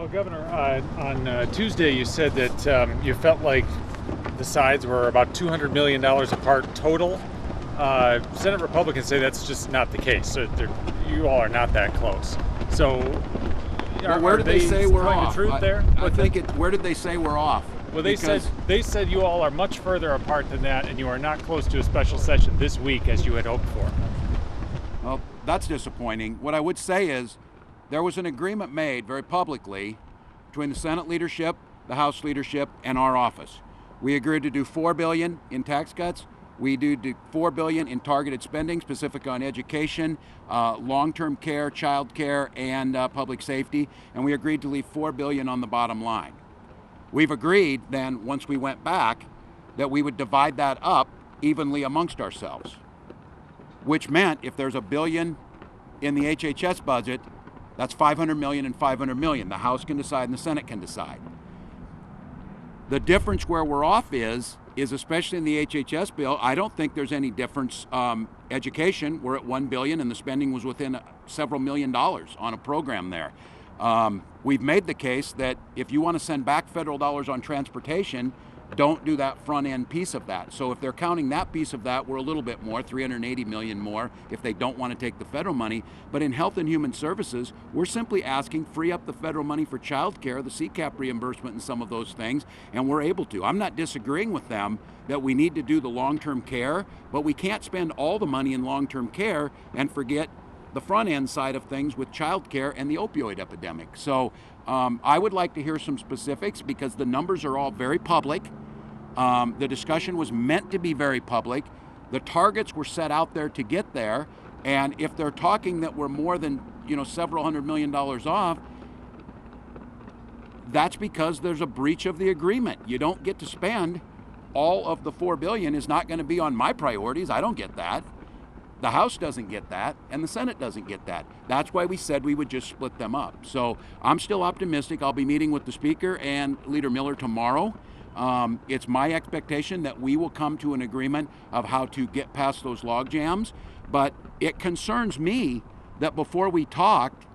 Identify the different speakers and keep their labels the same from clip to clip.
Speaker 1: Well, Governor, on Tuesday you said that you felt like the sides were about $200 million apart total. Senate Republicans say that's just not the case. So you all are not that close. So
Speaker 2: where did they say we're
Speaker 1: telling
Speaker 2: off?
Speaker 1: the truth there?
Speaker 2: Where did they say we're off?
Speaker 1: Well, they said you all are much further apart than that, and you are not close to a special session this week as you had hoped for.
Speaker 2: Well, that's disappointing. What I would say is there was an agreement made very publicly between the Senate leadership, the House leadership, and our office. We agreed to do $4 billion in tax cuts. We do $4 billion in targeted spending, specific on education, long-term care, child care, and public safety. And we agreed to leave $4 billion on the bottom line. We've agreed then, once we went back, that we would divide that up evenly amongst ourselves, which meant if there's $1 billion in the HHS budget, that's $500 million and $500 million. The House can decide and the Senate can decide. The difference where we're off is especially in the HHS bill, I don't think there's any difference. Education, we're at $1 billion and the spending was within several $1 million on a program there. We've made the case that if you want to send back federal dollars on transportation, don't do that front end piece of that. So if they're counting that piece of that, we're a little bit more, $380 million more if they don't want to take the federal money. But in Health and Human Services, we're simply asking free up the federal money for child care, the CCAP reimbursement and some of those things, and we're able to. I'm not disagreeing with them that we need to do the long-term care, but we can't spend all the money in long-term care and forget the front end side of things with child care and the opioid epidemic. So I would like to hear some specifics because the numbers are all very public. The discussion was meant to be very public. The targets were set out there to get there. And if they're talking that we're more than, several $100 million off, that's because there's a breach of the agreement. You don't get to spend all of the $4 billion is not going to be on my priorities. I don't get that. The House doesn't get that, and the Senate doesn't get that. That's why we said we would just split them up. So I'm still optimistic. I'll be meeting with the Speaker and Leader Miller tomorrow. It's my expectation that we will come to an agreement of how to get past those log jams. But it concerns me that before we talked,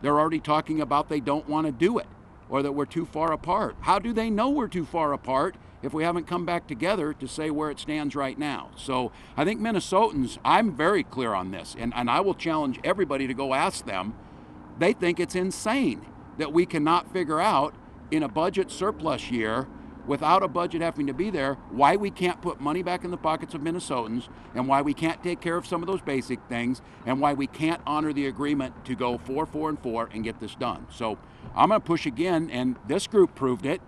Speaker 2: they're already talking about they don't want to do it or that we're too far apart. How do they know we're too far apart if we haven't come back together to say where it stands right now? So I think Minnesotans, I'm very clear on this, and I will challenge everybody to go ask them. They think it's insane that we cannot figure out in a budget surplus year, without a budget having to be there, why we can't put money back in the pockets of Minnesotans and why we can't take care of some of those basic things and why we can't honor the agreement to go 4, 4, and 4 and get this done. So I'm going to push again, and this group proved it.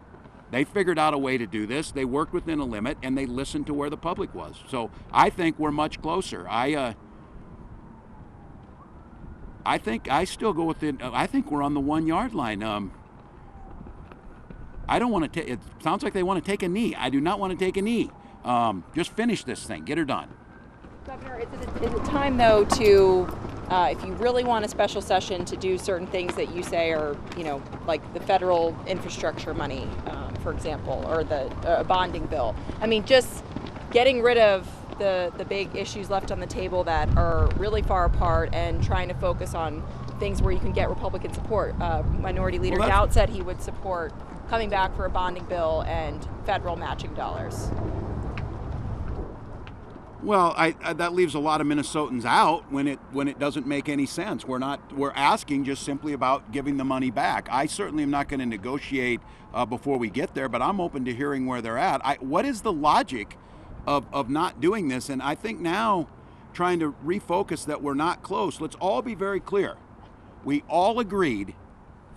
Speaker 2: They figured out a way to do this. They worked within a limit, and they listened to where the public was. So I think we're much closer. I think I still go within. I think we're on the 1 yard line. I don't want to take. It sounds like they want to take a knee. I do not want to take a knee. Just finish this thing. Get her done.
Speaker 3: Governor, is it time though to, if you really want a special session to do certain things that you say are, like the federal infrastructure money, for example, or the bonding bill. I mean, just getting rid of the big issues left on the table that are really far apart and trying to focus on things where you can get Republican support. Minority Leader Dowd said he would support coming back for a bonding bill and federal matching dollars.
Speaker 2: Well, that leaves a lot of Minnesotans out when it doesn't make any sense. We're asking just simply about giving the money back. I certainly am not going to negotiate before we get there, but I'm open to hearing where they're at. What is the logic of not doing this? And I think now trying to refocus that we're not close. Let's all be very clear. We all agreed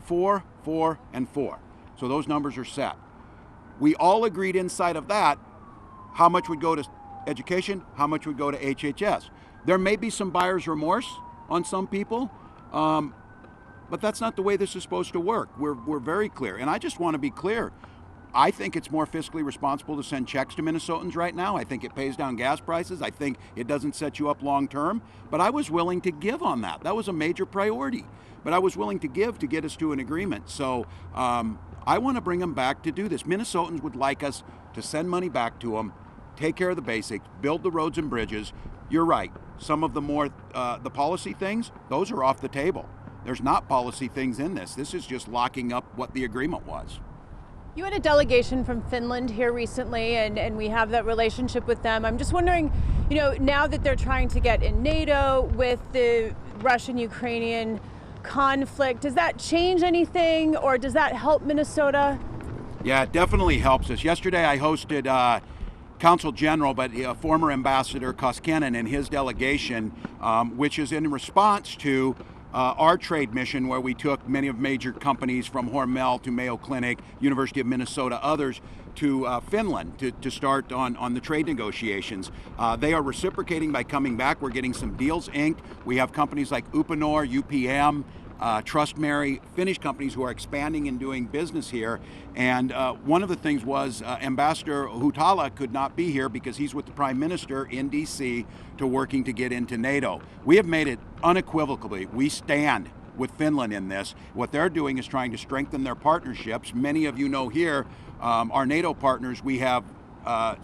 Speaker 2: 4, 4, and 4. So those numbers are set. We all agreed inside of that how much would go to education, how much would go to HHS. There may be some buyer's remorse on some people, but that's not the way this is supposed to work. We're very clear. And I just want to be clear. I think it's more fiscally responsible to send checks to Minnesotans right now. I think it pays down gas prices. I think it doesn't set you up long term. But I was willing to give on that. That was a major priority. But I was willing to give to get us to an agreement. So I want to bring them back to do this. Minnesotans would like us to send money back to them, take care of the basics, build the roads and bridges. You're right. Some of the more the policy things, those are off the table. There's not policy things in this. This is just locking up what the agreement was.
Speaker 4: You had a delegation from Finland here recently, and we have that relationship with them. I'm just wondering, now that they're trying to get in NATO with the Russian-Ukrainian conflict, does that change anything, or does that help Minnesota?
Speaker 2: Yeah, it definitely helps us. Yesterday I hosted Consul General, but former Ambassador Koskinen and his delegation, which is in response to our trade mission, where we took many of major companies from Hormel to Mayo Clinic, University of Minnesota, others, to Finland to start on the trade negotiations. They are reciprocating by coming back. We're getting some deals inked. We have companies like Uponor, UPM, Trust Mary, Finnish companies who are expanding and doing business here. And one of the things was Ambassador Hutala could not be here because he's with the Prime Minister in D.C. to working to get into NATO. We have made it unequivocally, we stand with Finland in this. What they're doing is trying to strengthen their partnerships. Many of you know here, our NATO partners, we have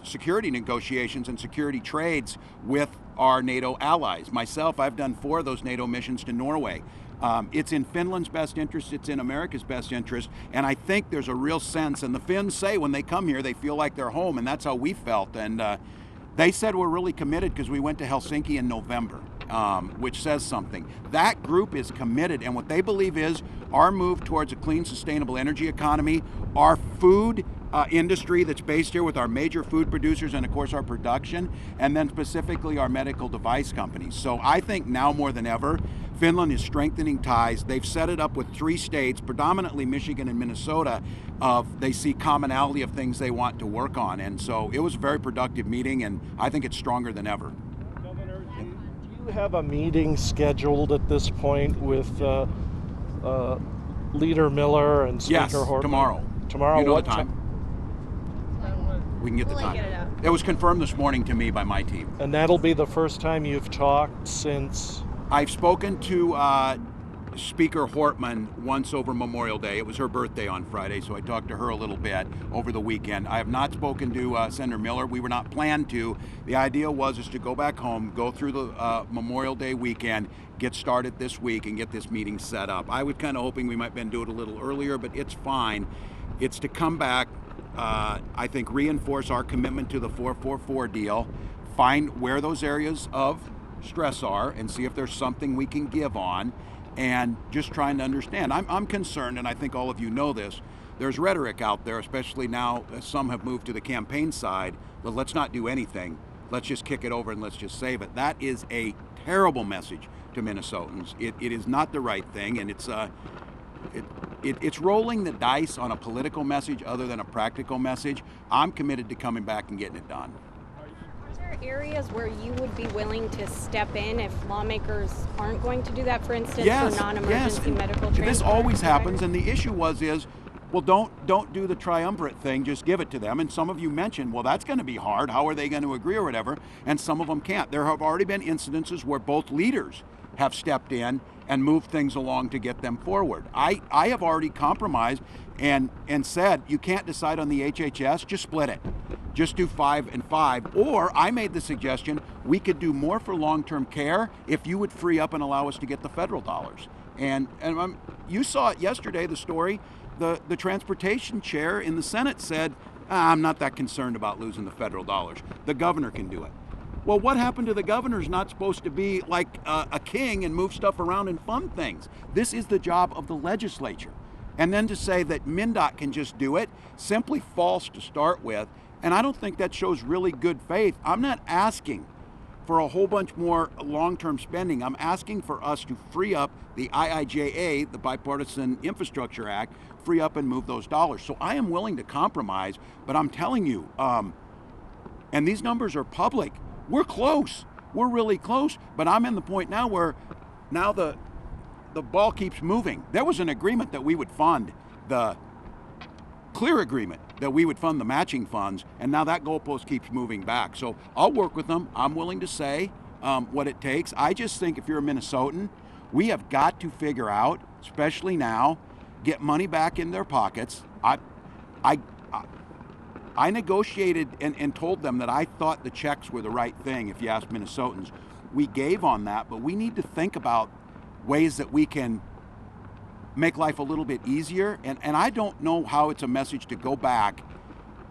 Speaker 2: security negotiations and security trades with our NATO allies. Myself, I've done 4 of those NATO missions to Norway. It's in Finland's best interest, it's in America's best interest, and I think there's a real sense, and the Finns say when they come here, they feel like they're home, and that's how we felt. And they said we're really committed because we went to Helsinki in November, which says something. That group is committed, and what they believe is our move towards a clean, sustainable energy economy, our food industry that's based here with our major food producers and of course our production, and then specifically our medical device companies. So I think now more than ever, Finland is strengthening ties. They've set it up with 3 states, predominantly Michigan and Minnesota, they see commonality of things they want to work on. And so it was a very productive meeting, and I think it's stronger than ever.
Speaker 5: Governor, do you have a meeting scheduled at this point with Leader Miller and Speaker Hortman?
Speaker 2: Yes, tomorrow.
Speaker 5: Tomorrow,
Speaker 2: you know
Speaker 5: what
Speaker 2: the time? We can get the
Speaker 3: We'll
Speaker 2: time.
Speaker 3: get it out.
Speaker 2: It was confirmed this morning to me by my team.
Speaker 5: And that'll be the first time you've talked since...
Speaker 2: I've spoken to Speaker Hortman once over Memorial Day. It was her birthday on Friday, so I talked to her a little bit over the weekend. I have not spoken to Senator Miller. We were not planned to. The idea was to go back home, go through the Memorial Day weekend, get started this week, and get this meeting set up. I was kind of hoping we might been do it a little earlier, but it's fine. It's to come back, I think, reinforce our commitment to the 444 deal, find where those areas of stress are and see if there's something we can give on, and just trying to understand. I'm concerned, and I think all of you know this, there's rhetoric out there, especially now as some have moved to the campaign side, but let's not do anything. Let's just kick it over and let's just save it. That is a terrible message to Minnesotans. It is not the right thing, and it's rolling the dice on a political message other than a practical message. I'm committed to coming back and getting it done.
Speaker 6: Are there areas where you would be willing to step in if lawmakers aren't going to do that, for instance, for non-emergency medical transport?
Speaker 2: This always happens, and the issue is, well, don't do the triumvirate thing, just give it to them. And some of you mentioned, well, that's going to be hard. How are they going to agree or whatever? And some of them can't. There have already been incidences where both leaders have stepped in and moved things along to get them forward. I have already compromised and said, you can't decide on the HHS, just split it. Just do 5 and 5. Or I made the suggestion we could do more for long-term care if you would free up and allow us to get the federal dollars. And you saw it yesterday, the story. The transportation chair in the Senate said, I'm not that concerned about losing the federal dollars. The governor can do it. Well, what happened to the governor's not supposed to be like a king and move stuff around and fund things? This is the job of the legislature. And then to say that MnDOT can just do it, simply false to start with. And I don't think that shows really good faith. I'm not asking for a whole bunch more long-term spending. I'm asking for us to free up the IIJA, the Bipartisan Infrastructure Act, free up and move those dollars. So I am willing to compromise, but I'm telling you, and these numbers are public, we're close. We're really close, but I'm in the point now where now the ball keeps moving. There was an agreement that we would fund the clear agreement that we would fund the matching funds, and now that goalpost keeps moving back. So I'll work with them. I'm willing to say what it takes. I just think if you're a Minnesotan, we have got to figure out, especially now, get money back in their pockets. I negotiated and told them that I thought the checks were the right thing, if you ask Minnesotans. We gave on that, but we need to think about ways that we can make life a little bit easier. And I don't know how it's a message to go back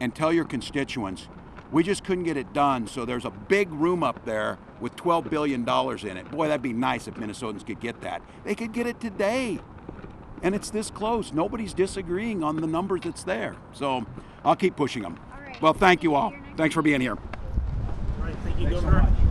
Speaker 2: and tell your constituents, we just couldn't get it done, so there's a big room up there with $12 billion in it. Boy, that'd be nice if Minnesotans could get that. They could get it today. And it's this close. Nobody's disagreeing on the numbers that's there. So I'll keep pushing them.
Speaker 6: All right.
Speaker 2: Well, thank you all. Thanks for being here.
Speaker 5: All right, thank you,
Speaker 2: Thanks so
Speaker 5: Governor.
Speaker 2: much.